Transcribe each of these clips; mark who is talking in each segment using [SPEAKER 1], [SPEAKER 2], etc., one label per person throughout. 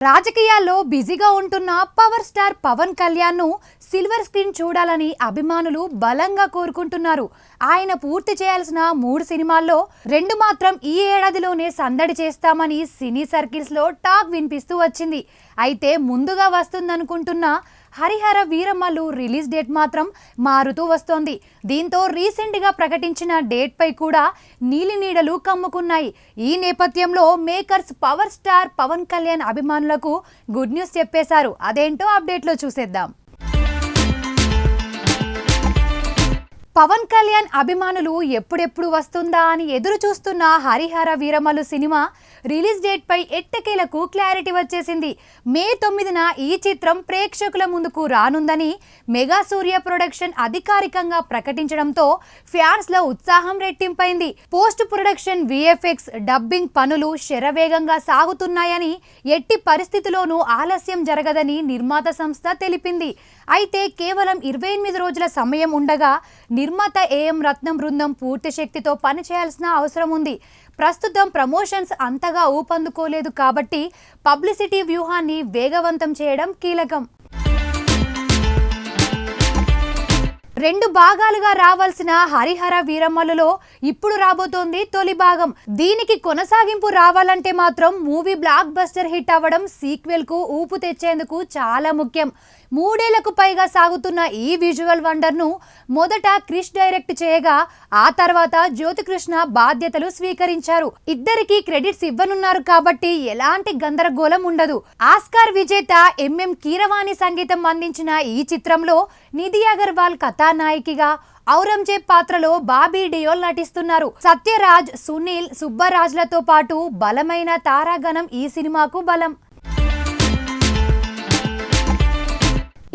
[SPEAKER 1] రాజకీయాల్లో బిజీగా ఉంటున్న పవర్ స్టార్ పవన్ కళ్యాణ్ ను సిల్వర్ స్క్రీన్ చూడాలని అభిమానులు బలంగా కోరుకుంటున్నారు. ఆయన పూర్తి చేయాల్సిన 3 సినిమాల్లో 2 మాత్రం ఈ ఏడాదిలోనే సందడి చేస్తామని సినీ సర్కిల్స్ లో టాక్ వినిపిస్తూ వచ్చింది. అయితే ముందుగా వస్తుందనుకుంటున్న హరిహర వీరమల్లు రిలీజ్ డేట్ మాత్రం మారుతూ వస్తోంది. దీంతో రీసెంట్ గా ప్రకటించిన డేట్ పై కూడా నీలినీడలు కమ్ముకున్నాయి. ఈ నేపథ్యంలో makers power star Pawan Kalyan అభిమానులకు గుడ్ న్యూస్ చెప్పేశారు. అదేంటో అప్డేట్ లో చూసేద్దాం. పవన్ కళ్యాణ్ అభిమానులు ఎప్పుడెప్పుడు వస్తుందా అని ఎదురు చూస్తున్న Harihara Veeramallu cinema release date పై ఎట్టకేలకు క్లారిటీ వచ్చేసింది. మే 9న ఈ చిత్రం ప్రేక్షకుల ముందుకు రానుందని మెగా సూర్య ప్రొడక్షన్ అధికారికంగా ప్రకటించడంతో ఫ్యాన్స్ లో ఉత్సాహం రెట్టింపైంది. పోస్ట్ ప్రొడక్షన్ విఎఫ్ఎక్స్ డబ్బింగ్ పనులు శరవేగంగా సాగుతున్నాయని, ఎట్టి పరిస్థితిలోనూ ఆలస్యం జరగదని నిర్మాత సంస్థ తెలిపింది. అయితే కేవలం 28 రోజుల సమయం ఉండగా నిర్మాత ఏఎం రత్నం బృందం పూర్తి శక్తితో పనిచేయాల్సిన అవసరం ఉంది. ప్రస్తుతం ప్రమోషన్స్ అంతగా ఊపందుకోలేదు కాబట్టి పబ్లిసిటీ వ్యూహాన్ని వేగవంతం చేయడం కీలకం. 2 భాగాలుగా రావాల్సిన హరిహర వీరమల్లులో ఇప్పుడు రాబోతోంది తొలి భాగం. దీనికి కొనసాగింపు రావాలంటే మాత్రం మూవీ బ్లాక్ బస్టర్ హిట్ అవ్వడం, సీక్వెల్ కు ఊపు తెచ్చేందుకు చాలా ముఖ్యం. 3 ఏళ్లకు పైగా సాగుతున్న ఈ విజువల్ వండర్ ను మొదట క్రిష్ డైరెక్ట్ చేయగా, ఆ తర్వాత జ్యోతికృష్ణ బాధ్యతలు స్వీకరించారు. ఇద్దరికి క్రెడిట్స్ ఇవ్వనున్నారు కాబట్టి ఎలాంటి గందరగోళం ఉండదు. ఆస్కార్ విజేత ఎంఎం కీరవాణి సంగీతం అందించిన ఈ చిత్రంలో నిధి అగర్వాల్ కథానాయికగా, ఔరంగజేబ్ పాత్రలో బాబీ డియోల్ నటిస్తున్నారు. సత్యరాజ్, సునీల్, సుబ్బరాజ్లతో పాటు బలమైన తారాగణం ఈ సినిమాకు బలం.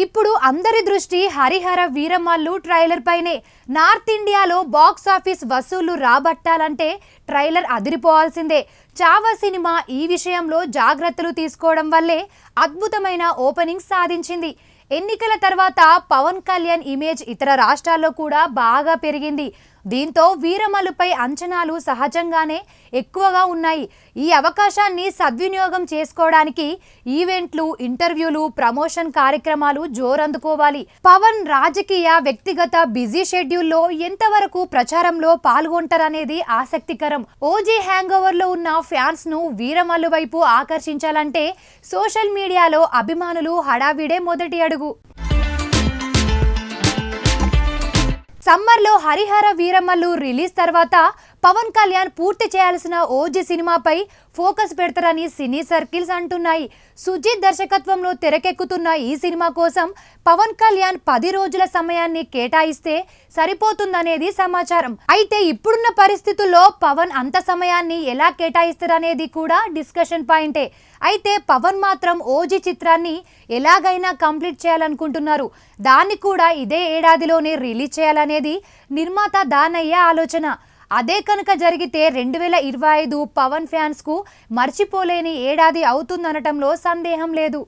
[SPEAKER 1] ఇప్పుడు అందరి దృష్టి హరిహర వీరమల్లు ట్రైలర్ పైనే. నార్త్ ఇండియాలో బాక్స్ ఆఫీస్ వసూళ్లు రాబట్టాలంటే ట్రైలర్ అదిరిపోవాల్సిందే. చావా సినిమా ఈ విషయంలో జాగ్రత్తలు తీసుకోవడం వల్లే అద్భుతమైన ఓపెనింగ్ సాధించింది. ఎన్నికల తర్వాత పవన్ కళ్యాణ్ ఇమేజ్ ఇతర రాష్ట్రాల్లో కూడా బాగా పెరిగింది. దీంతో వీరమల్లుపై అంచనాలు సహజంగానే ఎక్కువగా ఉన్నాయి. ఈ అవకాశాన్ని సద్వినియోగం చేసుకోవడానికి ఈవెంట్లు, ఇంటర్వ్యూలు, ప్రమోషన్ కార్యక్రమాలు జోరందుకోవాలి. పవన్ రాజకీయ, వ్యక్తిగత బిజీ షెడ్యూల్లో ఎంతవరకు ప్రచారంలో పాల్గొంటారనేది ఆసక్తికరం. ఓజీ హ్యాంగ్ ఓవర్ లో ఉన్న ఫ్యాన్స్ ను వీరమల్లు వైపు ఆకర్షించాలంటే సోషల్ మీడియాలో అభిమానులు హడావిడే మొదటి అడుగు. సమ్మర్లో హరిహర వీరమల్లు రిలీజ్ తర్వాత పవన్ కళ్యాణ్ పూర్తి చేయాల్సిన ఓజీ సినిమాపై ఫోకస్ పెడతారని సినీ సర్కిల్స్ అంటున్నాయి. సుజిత్ దర్శకత్వంలో తెరకెక్కుతున్న ఈ సినిమా కోసం పవన్ కళ్యాణ్ 10 రోజుల సమయాన్ని కేటాయిస్తే సరిపోతుందనేది సమాచారం. అయితే ఇప్పుడున్న పరిస్థితుల్లో పవన్ అంత సమయాన్ని ఎలా కేటాయిస్తారనేది కూడా డిస్కషన్ పాయింటే. అయితే పవన్ మాత్రం ఓజీ చిత్రాన్ని ఎలాగైనా కంప్లీట్ చేయాలనుకుంటున్నారు. దాన్ని కూడా ఇదే ఏడాదిలోనే రిలీజ్ చేయాలనేది నిర్మాత దానయ్య ఆలోచన. అదే కనుక జరిగితే 2025 పవన్ ఫ్యాన్స్ కు మర్చిపోలేని ఏడాది అవుతుందనటంలో సందేహం లేదు.